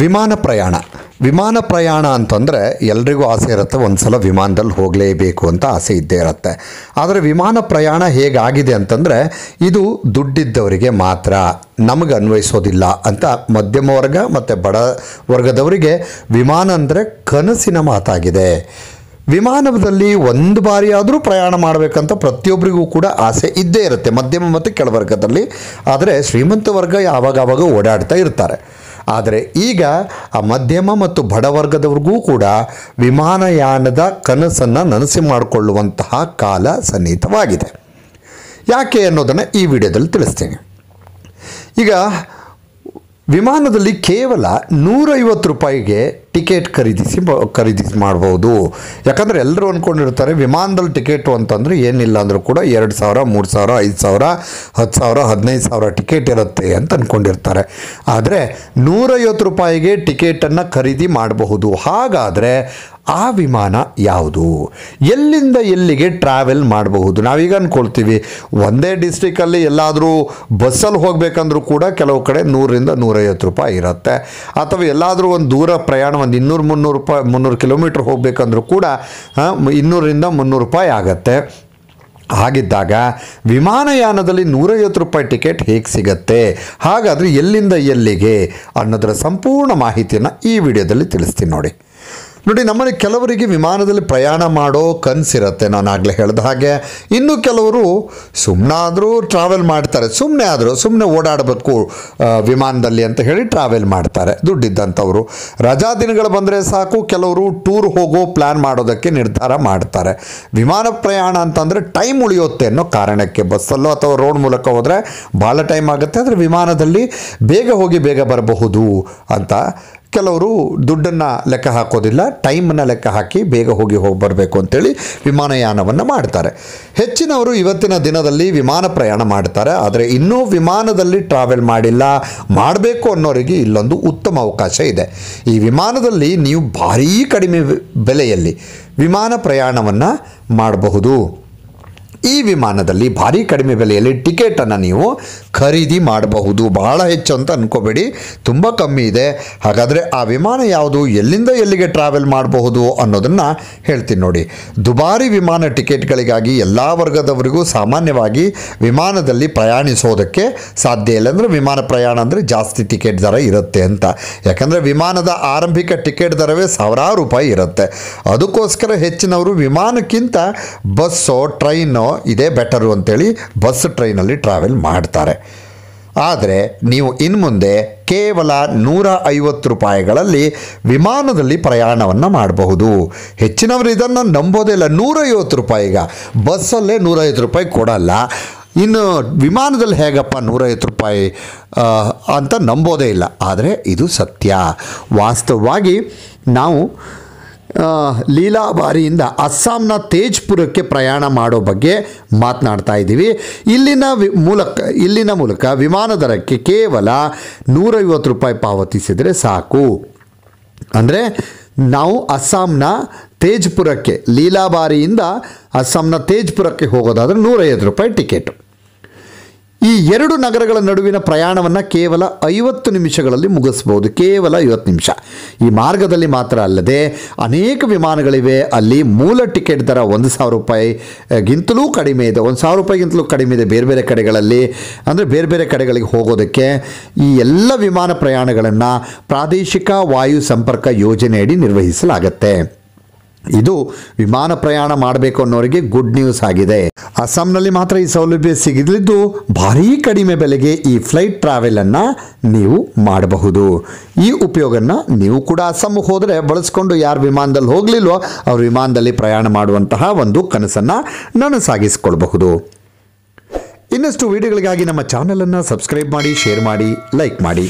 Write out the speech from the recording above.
ವಿಮಾನ ಪ್ರಯಾಣ ಅಂತಂದರೆ ಎಲ್ರಿಗೂ ಆಸೆ ಇರುತ್ತೆ, ಒಂದು ಸಲ ವಿಮಾನದಲ್ಲಿ ಹೋಗಲೇಬೇಕು ಅಂತ ಆಸೆ ಇದ್ದೇ ಇರುತ್ತೆ. ಆದರೆ ವಿಮಾನ ಪ್ರಯಾಣ ಹೇಗಾಗಿದೆ ಅಂತಂದರೆ ಇದು ದುಡ್ಡಿದ್ದವರಿಗೆ ಮಾತ್ರ, ನಮಗೆ ಅನ್ವಯಿಸೋದಿಲ್ಲ ಅಂತ ಮಧ್ಯಮ ವರ್ಗ ಮತ್ತು ಬಡ ವರ್ಗದವರಿಗೆ ವಿಮಾನ ಅಂದರೆ ಕನಸಿನ ಮಾತಾಗಿದೆ. ವಿಮಾನದಲ್ಲಿ ಒಂದು ಬಾರಿ ಆದರೂ ಪ್ರಯಾಣ ಮಾಡಬೇಕಂತ ಪ್ರತಿಯೊಬ್ಬರಿಗೂ ಕೂಡ ಆಸೆ ಇದ್ದೇ ಇರುತ್ತೆ, ಮಧ್ಯಮ ಮತ್ತು ಕೆಳವರ್ಗದಲ್ಲಿ. ಆದರೆ ಶ್ರೀಮಂತ ವರ್ಗ ಯಾವಾಗವಾಗ ಓಡಾಡ್ತಾ ಇರ್ತಾರೆ. ಆದರೆ ಈಗ ಆ ಮಧ್ಯಮ ಮತ್ತು ಬಡವರ್ಗದವ್ರಿಗೂ ಕೂಡ ವಿಮಾನಯಾನದ ಕನಸನ್ನು ನನಸು ಮಾಡಿಕೊಳ್ಳುವಂತಹ ಕಾಲ ಸನ್ನಿಹಿತವಾಗಿದೆ. ಯಾಕೆ ಅನ್ನೋದನ್ನು ಈ ವಿಡಿಯೋದಲ್ಲಿ ತಿಳಿಸ್ತೀನಿ. ಈಗ ವಿಮಾನದಲ್ಲಿ ಕೇವಲ 150 ರೂಪಾಯಿಗೆ ಟಿಕೆಟ್ ಖರೀದಿಸಿ ಮಾಡ್ಬೋದು. ಯಾಕಂದರೆ ಎಲ್ಲರೂ ಅಂದ್ಕೊಂಡಿರ್ತಾರೆ ವಿಮಾನದಲ್ಲಿ ಟಿಕೆಟು ಅಂತಂದರೆ ಏನಿಲ್ಲ ಅಂದರೂ ಕೂಡ 2,000, 3,000, 5,000, 10,000, 15,000 ಟಿಕೆಟ್ ಇರುತ್ತೆ ಅಂತ ಅಂದ್ಕೊಂಡಿರ್ತಾರೆ. ಆದರೆ 150 ರೂಪಾಯಿಗೆ ಟಿಕೆಟನ್ನು ಖರೀದಿ ಮಾಡಬಹುದು. ಹಾಗಾದರೆ ಆ ವಿಮಾನ ಯಾವುದು? ಎಲ್ಲಿಂದ ಎಲ್ಲಿಗೆ ಟ್ರಾವೆಲ್ ಮಾಡಬಹುದು? ನಾವೀಗ ಅಂದ್ಕೊಳ್ತೀವಿ ಒಂದೇ ಡಿಸ್ಟ್ರಿಕ್ಕಲ್ಲಿ ಎಲ್ಲಾದರೂ ಬಸ್ಸಲ್ಲಿ ಹೋಗಬೇಕಂದ್ರೂ ಕೂಡ ಕೆಲವು ಕಡೆ 100ರಿಂದ 150 ರೂಪಾಯಿ ಇರುತ್ತೆ. ಅಥವಾ ಎಲ್ಲಾದರೂ ಒಂದು ದೂರ ಪ್ರಯಾಣ ಒಂದು 200-300 ಕಿಲೋಮೀಟ್ರ್ ಹೋಗಬೇಕಂದ್ರೂ ಕೂಡ 200ರಿಂದ 300 ರೂಪಾಯಿ ಆಗುತ್ತೆ. ಹಾಗಿದ್ದಾಗ ವಿಮಾನಯಾನದಲ್ಲಿ 150 ರೂಪಾಯಿ ಟಿಕೆಟ್ ಹೇಗೆ ಸಿಗತ್ತೆ? ಹಾಗಾದರೆ ಎಲ್ಲಿಂದ ಎಲ್ಲಿಗೆ ಅನ್ನೋದರ ಸಂಪೂರ್ಣ ಮಾಹಿತಿಯನ್ನು ಈ ವಿಡಿಯೋದಲ್ಲಿ ತಿಳಿಸ್ತೀನಿ ನೋಡಿ. ನಮ್ಮಲ್ಲಿ ಕೆಲವರಿಗೆ ವಿಮಾನದಲ್ಲಿ ಪ್ರಯಾಣ ಮಾಡೋ ಕನಸಿರುತ್ತೆ, ನಾನು ಆಗಲೇ ಹೇಳಿದ ಹಾಗೆ. ಇನ್ನು ಕೆಲವರು ಸುಮ್ಮನಾದರೂ ಟ್ರಾವೆಲ್ ಮಾಡ್ತಾರೆ, ಸುಮ್ಮನೆ ಓಡಾಡಬೇಕು ವಿಮಾನದಲ್ಲಿ ಅಂತ ಹೇಳಿ ಟ್ರಾವೆಲ್ ಮಾಡ್ತಾರೆ ದುಡ್ಡಿದ್ದಂಥವರು. ರಜಾ ದಿನಗಳು ಬಂದರೆ ಸಾಕು ಕೆಲವರು ಟೂರ್ ಹೋಗೋ ಪ್ಲ್ಯಾನ್ ಮಾಡೋದಕ್ಕೆ ನಿರ್ಧಾರ ಮಾಡ್ತಾರೆ. ವಿಮಾನ ಪ್ರಯಾಣ ಅಂತಂದರೆ ಟೈಮ್ ಉಳಿಯುತ್ತೆ ಅನ್ನೋ ಕಾರಣಕ್ಕೆ ಬಸ್ಸಲ್ಲೋ ಅಥವಾ ರೋಡ್ ಮೂಲಕ ಹೋದರೆ ಭಾಳ ಟೈಮ್ ಆಗುತ್ತೆ. ಆದರೆ ವಿಮಾನದಲ್ಲಿ ಬೇಗ ಹೋಗಿ ಬೇಗ ಬರಬಹುದು ಅಂತ ಕೆಲವರು ದುಡ್ಡನ್ನು ಲೆಕ್ಕ ಹಾಕೋದಿಲ್ಲ, ಟೈಮನ್ನು ಲೆಕ್ಕ ಹಾಕಿ ಬೇಗ ಹೋಗಿ ಬರಬೇಕು ಅಂತೇಳಿ ವಿಮಾನಯಾನವನ್ನು ಮಾಡ್ತಾರೆ. ಹೆಚ್ಚಿನವರು ಇವತ್ತಿನ ದಿನದಲ್ಲಿ ವಿಮಾನ ಪ್ರಯಾಣ ಮಾಡ್ತಾರೆ. ಆದರೆ ಇನ್ನೂ ವಿಮಾನದಲ್ಲಿ ಟ್ರಾವೆಲ್ ಮಾಡಬೇಕು ಅನ್ನೋರಿಗೆ ಇಲ್ಲೊಂದು ಉತ್ತಮ ಅವಕಾಶ ಇದೆ. ಈ ವಿಮಾನದಲ್ಲಿ ನೀವು ಭಾರೀ ಕಡಿಮೆ ಬೆಲೆಯಲ್ಲಿ ವಿಮಾನ ಪ್ರಯಾಣವನ್ನು ಮಾಡಬಹುದು. ಈ ವಿಮಾನದಲ್ಲಿ ಭಾರಿ ಕಡಿಮೆ ಬೆಲೆಯಲ್ಲಿ ಟಿಕೆಟನ್ನು ನೀವು ಖರೀದಿ ಮಾಡಬಹುದು. ಬಹಳ ಹೆಚ್ಚು ಅಂತ ಅಂದ್ಕೋಬೇಡಿ, ತುಂಬ ಕಮ್ಮಿ ಇದೆ. ಹಾಗಾದರೆ ಆ ವಿಮಾನ ಯಾವುದು, ಎಲ್ಲಿಂದ ಎಲ್ಲಿಗೆ ಟ್ರಾವೆಲ್ ಮಾಡಬಹುದು ಅನ್ನೋದನ್ನು ಹೇಳ್ತೀನಿ ನೋಡಿ. ದುಬಾರಿ ವಿಮಾನ ಟಿಕೆಟ್ಗಳಿಗಾಗಿ ಎಲ್ಲ ವರ್ಗದವರಿಗೂ ಸಾಮಾನ್ಯವಾಗಿ ವಿಮಾನದಲ್ಲಿ ಪ್ರಯಾಣಿಸೋದಕ್ಕೆ ಸಾಧ್ಯ ಇಲ್ಲ. ಅಂದರೆ ವಿಮಾನ ಪ್ರಯಾಣ ಅಂದರೆ ಜಾಸ್ತಿ ಟಿಕೆಟ್ ದರ ಇರುತ್ತೆ ಅಂತ. ಯಾಕಂದರೆ ವಿಮಾನದ ಆರಂಭಿಕ ಟಿಕೆಟ್ ದರವೇ ಸಾವಿರಾರು ರೂಪಾಯಿ ಇರುತ್ತೆ. ಅದಕ್ಕೋಸ್ಕರ ಹೆಚ್ಚಿನವರು ವಿಮಾನಕ್ಕಿಂತ ಬಸ್ಸೋ ಟ್ರೈನೋ ಇದೇ ಬೆಟರು ಅಂತೇಳಿ ಬಸ್ ಟ್ರೈನಲ್ಲಿ ಟ್ರಾವೆಲ್ ಮಾಡ್ತಾರೆ. ಆದರೆ ನೀವು ಇನ್ನು ಮುಂದೆ ಕೇವಲ 150 ರೂಪಾಯಿಗಳಲ್ಲಿ ವಿಮಾನದಲ್ಲಿ ಪ್ರಯಾಣವನ್ನು ಮಾಡಬಹುದು. ಹೆಚ್ಚಿನವರು ಇದನ್ನು ನಂಬೋದೇ ಇಲ್ಲ. 150 ರೂಪಾಯಿಗ ಬಸ್ಸಲ್ಲೇ 150 ರೂಪಾಯಿ ಕೊಡಲ್ಲ, ಇನ್ನು ವಿಮಾನದಲ್ಲಿ ಹೇಗಪ್ಪ 150 ರೂಪಾಯಿ ಅಂತ ನಂಬೋದೇ ಇಲ್ಲ. ಆದರೆ ಇದು ಸತ್ಯ. ವಾಸ್ತವವಾಗಿ ನಾವು ಲೀಲಾಬಾರಿಯಿಂದ ಅಸ್ಸಾಂನ ತೇಜ್ಪುರಕ್ಕೆ ಪ್ರಯಾಣ ಮಾಡೋ ಬಗ್ಗೆ ಮಾತನಾಡ್ತಾ ಇದ್ದೀವಿ. ಇಲ್ಲಿನ ಮೂಲಕ ವಿಮಾನ ದರಕ್ಕೆ ಕೇವಲ 150 ರೂಪಾಯಿ ಪಾವತಿಸಿದರೆ ಸಾಕು. ಅಂದರೆ ನಾವು ಅಸ್ಸಾಂನ ತೇಜ್ಪುರಕ್ಕೆ, ಲೀಲಾಬಾರಿಯಿಂದ ಅಸ್ಸಾಂನ ತೇಜ್ಪುರಕ್ಕೆ ಹೋಗೋದಾದರೆ 150 ರೂಪಾಯಿ ಟಿಕೆಟು. ಈ ಎರಡು ನಗರಗಳ ನಡುವಿನ ಪ್ರಯಾಣವನ್ನು ಕೇವಲ 50 ನಿಮಿಷಗಳಲ್ಲಿ ಮುಗಿಸ್ಬೋದು. ಕೇವಲ 50 ನಿಮಿಷ. ಈ ಮಾರ್ಗದಲ್ಲಿ ಮಾತ್ರ ಅಲ್ಲದೆ ಅನೇಕ ವಿಮಾನಗಳಿವೆ. ಅಲ್ಲಿ ಮೂಲ ಟಿಕೆಟ್ ದರ 1,000 ರೂಪಾಯಿಗಿಂತಲೂ ಕಡಿಮೆ ಇದೆ, 1,000 ರೂಪಾಯಿಗಿಂತಲೂ ಕಡಿಮೆ ಇದೆ ಬೇರೆ ಬೇರೆ ಕಡೆಗಳಲ್ಲಿ. ಅಂದರೆ ಬೇರೆ ಬೇರೆ ಕಡೆಗಳಿಗೆ ಹೋಗೋದಕ್ಕೆ ಈ ಎಲ್ಲ ವಿಮಾನ ಪ್ರಯಾಣಗಳನ್ನು ಪ್ರಾದೇಶಿಕ ವಾಯು ಸಂಪರ್ಕ ಯೋಜನೆಯಡಿ ನಿರ್ವಹಿಸಲಾಗುತ್ತೆ. ಇದು ವಿಮಾನ ಪ್ರಯಾಣ ಮಾಡಬೇಕು ಅನ್ನೋರಿಗೆ ಗುಡ್ ನ್ಯೂಸ್ ಆಗಿದೆ. ಅಸ್ಸಾಂನಲ್ಲಿ ಮಾತ್ರ ಈ ಸೌಲಭ್ಯ ಸಿಗಲಿದ್ದು ಭಾರೀ ಕಡಿಮೆ ಬೆಲೆಗೆ ಈ ಫ್ಲೈಟ್ ಟ್ರಾವೆಲನ್ನು ನೀವು ಮಾಡಬಹುದು. ಈ ಉಪಯೋಗನ ನೀವು ಕೂಡ ಅಸ್ಸಾಂ ಹೋದರೆ ಬಳಸ್ಕೊಂಡು ಯಾರು ವಿಮಾನದಲ್ಲಿ ಹೋಗಲಿಲ್ವೋ ಅವರು ವಿಮಾನದಲ್ಲಿ ಪ್ರಯಾಣ ಮಾಡುವಂತಹ ಒಂದು ಕನಸನ್ನು ನನಸಾಗಿಸಿಕೊಳ್ಬಹುದು. ಇನ್ನಷ್ಟು ವಿಡಿಯೋಗಳಿಗಾಗಿ ನಮ್ಮ ಚಾನಲನ್ನು ಸಬ್ಸ್ಕ್ರೈಬ್ ಮಾಡಿ, ಶೇರ್ ಮಾಡಿ, ಲೈಕ್ ಮಾಡಿ.